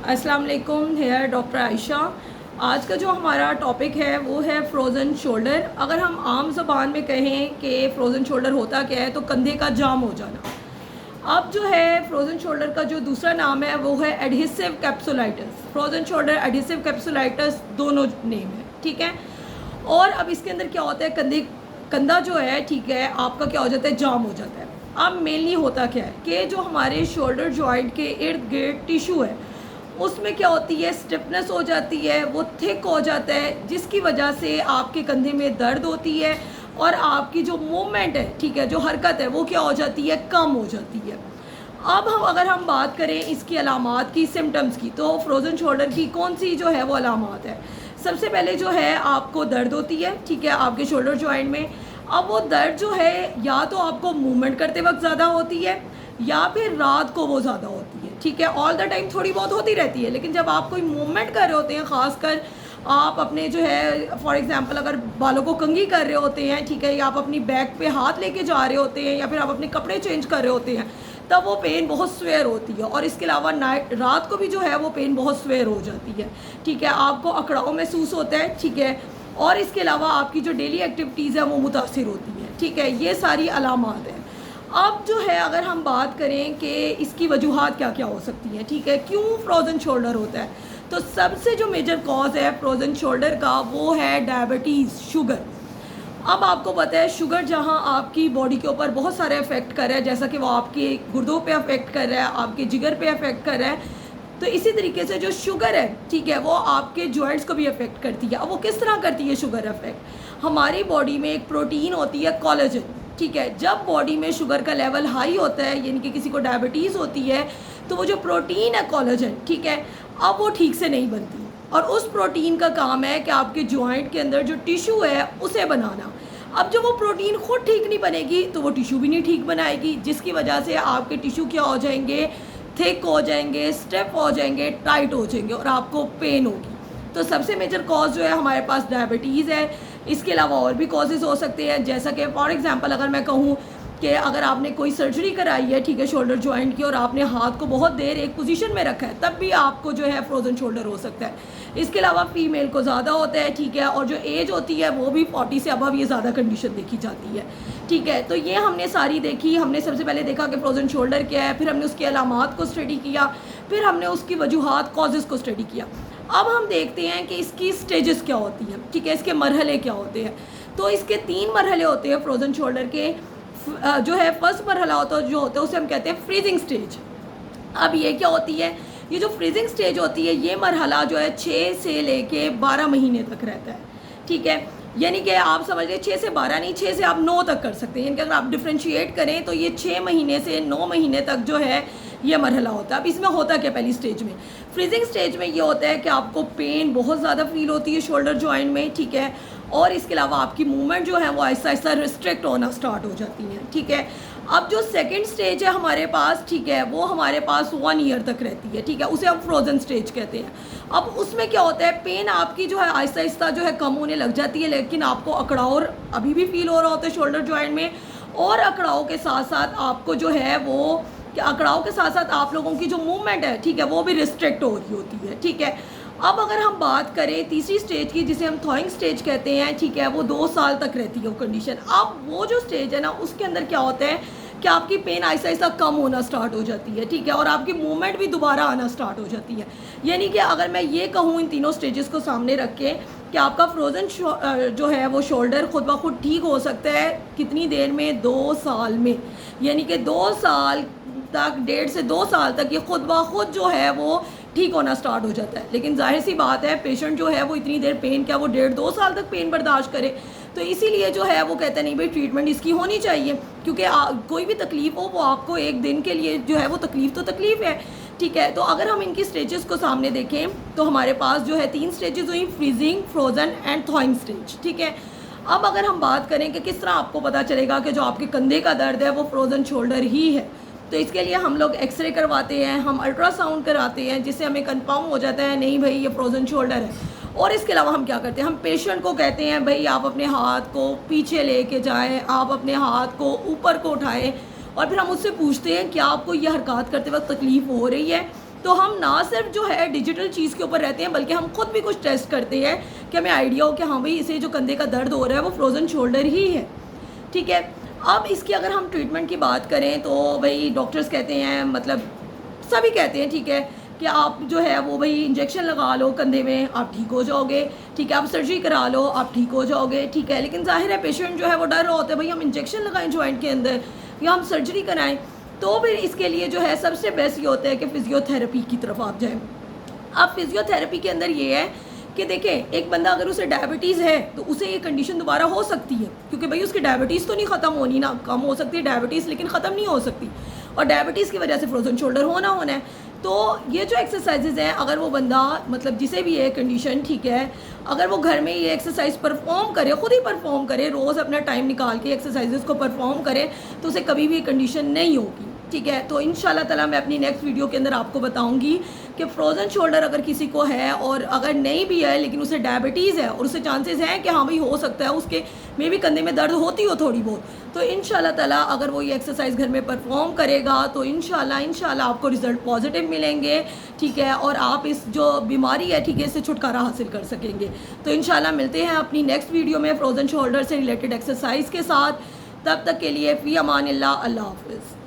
अस्सलाम वालेकुम। Here doctor Ayesha. आज का जो हमारा टॉपिक है वो है फ्रोज़न शोल्डर। अगर हम आम ज़बान में कहें कि फ्रोज़न शोल्डर होता क्या है तो कंधे का जाम हो जाना। अब जो है फ्रोज़न शोल्डर का जो दूसरा नाम है वो है adhesive capsulitis. Frozen shoulder, adhesive capsulitis दोनों नेम है, ठीक है। और अब इसके अंदर क्या होता है, कंधा जो है, ठीक है, आपका क्या हो जाता है, जाम हो जाता है। अब मेनली होता क्या है कि जो हमारे शोल्डर जॉइंट के इर्द गिर्द टिश्यू है उसमें क्या होती है, स्टिफनेस हो जाती है, वो थिक हो जाता है, जिसकी वजह से आपके कंधे में दर्द होती है और आपकी जो मूवमेंट है, ठीक है, जो हरकत है वो क्या हो जाती है, कम हो जाती है। अब अगर हम बात करें इसकी अलामात की, सिम्टम्स की, तो फ्रोज़न शोल्डर की कौन सी जो है वो अलामात है। सबसे पहले जो है आपको दर्द होती है, ठीक है, आपके शोल्डर जॉइंट में। अब वो दर्द जो है या तो आपको मूवमेंट करते वक्त ज़्यादा होती है या फिर रात को वो ज़्यादा होती है, ठीक है। ऑल द टाइम थोड़ी बहुत होती रहती है, लेकिन जब आप कोई मूवमेंट कर रहे होते हैं, ख़ासकर आप अपने जो है फॉर एग्जांपल अगर बालों को कंघी कर रहे होते हैं, ठीक है, या आप अपनी बैक पे हाथ लेके जा रहे होते हैं या फिर आप अपने कपड़े चेंज कर रहे होते हैं, तब वो पेन बहुत स्वेयर होती है। और इसके अलावा रात को भी जो है वो पेन बहुत स्वेयर हो जाती है, ठीक है, आपको अकड़ाव महसूस होता है, ठीक है। और इसके अलावा आपकी जो डेली एक्टिविटीज़ है वो मुतासिर होती हैं, ठीक है। ये सारी अलामात हैं। अब जो है अगर हम बात करें कि इसकी वजूहात क्या क्या हो सकती हैं, ठीक है, क्यों फ्रोज़न शोल्डर होता है, तो सबसे जो मेजर कॉज है फ्रोज़न शोल्डर का वो है डायबिटीज़, शुगर। अब आपको पता है शुगर जहाँ आपकी बॉडी के ऊपर बहुत सारे इफ़ेक्ट कर रहा है, जैसा कि वो आपके गुर्दों पे अफेक्ट कर रहा है, आपके जिगर पे अफेक्ट कर रहा है, तो इसी तरीके से जो शुगर है, ठीक है, वो आपके जॉइंट्स को भी अफेक्ट करती है। अब वो किस तरह करती है शुगर अफेक्ट, हमारी बॉडी में एक प्रोटीन होती है कोलेजन, ठीक है। जब बॉडी में शुगर का लेवल हाई होता है, यानी कि किसी को डायबिटीज़ होती है, तो वो जो प्रोटीन है कोलेजन, ठीक है, अब वो ठीक से नहीं बनती और उस प्रोटीन का काम है कि आपके जॉइंट के अंदर जो टिश्यू है उसे बनाना। अब जब वो प्रोटीन खुद ठीक नहीं बनेगी तो वो टिश्यू भी नहीं ठीक बनाएगी, जिसकी वजह से आपके टिश्यू क्या हो जाएंगे, थिक हो जाएंगे, स्टिफ हो जाएंगे, टाइट हो जाएंगे और आपको पेन होगी। तो सबसे मेजर कॉज जो है हमारे पास डायबिटीज़ है। इसके अलावा और भी कॉजेज़ हो सकते हैं, जैसा कि फॉर एग्जांपल अगर मैं कहूँ कि अगर आपने कोई सर्जरी कराई है, ठीक है, शोल्डर जॉइंट की, और आपने हाथ को बहुत देर एक पोजीशन में रखा है, तब भी आपको जो है फ्रोज़न शोल्डर हो सकता है। इसके अलावा फीमेल को ज़्यादा होता है, ठीक है, और जो एज होती है वो भी 40 से अबव ये ज़्यादा कंडीशन देखी जाती है, ठीक है। तो ये हमने सारी देखी। हमने सबसे पहले देखा कि फ्रोज़न शोल्डर क्या है, फिर हमने उसकी अलामात को स्टडी किया, फिर हमने उसकी वजूहात, कॉजेज़ को स्टडी किया। अब हम देखते हैं कि इसकी स्टेजेस क्या होती हैं, ठीक है, इसके मरहले क्या होते हैं। तो इसके 3 मरहले होते हैं फ्रोज़न शोल्डर के। जो है फर्स्ट मरहला होता है, जो होता है उसे हम कहते हैं फ्रीजिंग स्टेज। अब ये क्या होती है, ये जो फ्रीजिंग स्टेज होती है, ये मरहला जो है 6 से लेके 12 महीने तक रहता है, ठीक है। यानी कि आप समझ लीजिए 6 से 12 नहीं, 6 से आप 9 तक कर सकते हैं। यानी कि अगर आप डिफ्रेंशिएट करें तो ये 6 महीने से 9 महीने तक जो है ये मरहला होता है। अब इसमें होता क्या, पहली स्टेज में, फ्रीजिंग स्टेज में ये होता है कि आपको पेन बहुत ज़्यादा फील होती है शोल्डर जॉइंट में, ठीक है, और इसके अलावा आपकी मूवमेंट जो है वो आहिस्ता आहिस्ता रिस्ट्रिक्ट होना स्टार्ट हो जाती है, ठीक है। अब जो सेकंड स्टेज है हमारे पास, ठीक है, वो हमारे पास 1 ईयर तक रहती है, ठीक है, उसे हम फ्रोज़न स्टेज कहते हैं। अब उसमें क्या होता है, पेन आपकी जो है आहिस्ता आहिस्ता जो है कम होने लग जाती है, लेकिन आपको अकड़ाव अभी भी फील हो रहा होता है शोल्डर जॉइंट में, और अकड़ाव के साथ साथ आपको जो है वो अकड़ाव के साथ साथ आप लोगों की जो मूवमेंट है, ठीक है, वो भी रिस्ट्रिक्ट हो रही होती है, ठीक है। अब अगर हम बात करें तीसरी स्टेज की, जिसे हम थॉइंग स्टेज कहते हैं, ठीक है, वो 2 साल तक रहती है वो कंडीशन। अब वो जो स्टेज है ना, उसके अंदर क्या होता है कि आपकी पेन आहिस्ता आहिस्ता कम होना स्टार्ट हो जाती है, ठीक है, और आपकी मूवमेंट भी दोबारा आना स्टार्ट हो जाती है। यानी कि अगर मैं ये कहूँ इन तीनों स्टेजेस को सामने रख के कि आपका फ्रोज़न जो है वो शोल्डर खुद ब खुद ठीक हो सकता है कितनी देर में, 2 साल में। यानी कि 2 साल तक, 1.5 से 2 साल तक ये खुद ब खुद जो है वो ठीक होना स्टार्ट हो जाता है। लेकिन जाहिर सी बात है पेशेंट जो है वो इतनी देर पेन, क्या वो 1.5-2 साल तक पेन बर्दाश्त करे, तो इसीलिए जो है वो कहते हैं नहीं भाई ट्रीटमेंट इसकी होनी चाहिए, क्योंकि कोई भी तकलीफ़ हो वो आपको एक दिन के लिए जो है वो तकलीफ़ तो तकलीफ़ है, ठीक है। तो अगर हम इनकी स्टेजेस को सामने देखें तो हमारे पास जो है 3 स्टेजेस हुई, फ्रीजिंग, फ्रोज़न एंड थॉइंग स्टेज, ठीक है। अब अगर हम बात करें कि किस तरह आपको पता चलेगा कि जो आपके कंधे का दर्द है वो फ्रोज़न शोल्डर ही है, तो इसके लिए हम लोग एक्सरे करवाते हैं, हम अल्ट्रासाउंड कराते हैं, जिससे हमें कंफर्म हो जाता है नहीं भाई ये फ्रोज़न शोल्डर है। और इसके अलावा हम क्या करते हैं, हम पेशेंट को कहते हैं भाई आप अपने हाथ को पीछे लेके जाएं, आप अपने हाथ को ऊपर को उठाएं, और फिर हम उससे पूछते हैं कि आपको ये हरकत करते वक्त तकलीफ़ हो रही है, तो हम ना सिर्फ जो है डिजिटल चीज़ के ऊपर रहते हैं, बल्कि हम खुद भी कुछ टेस्ट करते हैं कि हमें आइडिया हो कि हाँ भाई इसे जो कंधे का दर्द हो रहा है वो फ्रोज़न शोल्डर ही है, ठीक है। अब इसकी अगर हम ट्रीटमेंट की बात करें तो भाई डॉक्टर्स कहते हैं, मतलब सभी कहते हैं, ठीक है, कि आप जो है वो भाई इंजेक्शन लगा लो कंधे में, आप ठीक हो जाओगे, ठीक है, आप सर्जरी करा लो, आप ठीक हो जाओगे, ठीक है। लेकिन जाहिर है पेशेंट जो है वो डर रहा होता है, भाई हम इंजेक्शन लगाएं जॉइंट के अंदर या हम सर्जरी कराएं, तो फिर इसके लिए जो है सबसे बेस्ट ये होता है कि फ़िज़ियोथेरेपी की तरफ आप जाएँ। अब फिज़ियोथेरेपी के अंदर ये है कि देखें, एक बंदा अगर उसे डायबिटीज़ है तो उसे ये कंडीशन दोबारा हो सकती है, क्योंकि भाई उसकी डायबिटीज़ तो नहीं ख़त्म होनी ना, कम हो सकती है डायबिटीज़ लेकिन ख़त्म नहीं हो सकती, और डायबिटीज़ की वजह से फ्रोज़न शोल्डर होना है। तो ये जो एक्सरसाइजेज़ हैं, अगर वो बंदा मतलब जिसे भी ये कंडीशन, ठीक है, अगर वो घर में ये एक्सरसाइज परफॉर्म करे, ख़ुद ही परफॉर्म करे, रोज़ अपना टाइम निकाल के एक्सरसाइजेज़ को परफॉर्म करे, तो उसे कभी भी कंडीशन नहीं होगी, ठीक है। तो इंशाल्लाह ताला मैं अपनी नेक्स्ट वीडियो के अंदर आपको बताऊंगी कि फ्रोज़न शोल्डर अगर किसी को है, और अगर नहीं भी है लेकिन उसे डायबिटीज़ है और उसे चांसेस हैं कि हाँ भाई हो सकता है उसके में भी कंधे में दर्द होती हो थोड़ी बहुत, तो इंशाल्लाह ताला अगर वो ये एक्सरसाइज घर में परफॉर्म करेगा तो इंशाल्लाह आपको रिज़ल्ट पॉजिटिव मिलेंगे, ठीक है, और आप इस जो बीमारी है, ठीक है, इससे छुटकारा हासिल कर सकेंगे। तो इंशाल्लाह मिलते हैं अपनी नेक्स्ट वीडियो में फ्रोज़न शोल्डर से रिलेटेड एक्सरसाइज के साथ। तब तक के लिए फ़ी अमानिल्लाह, अल्लाह हाफ़िज़।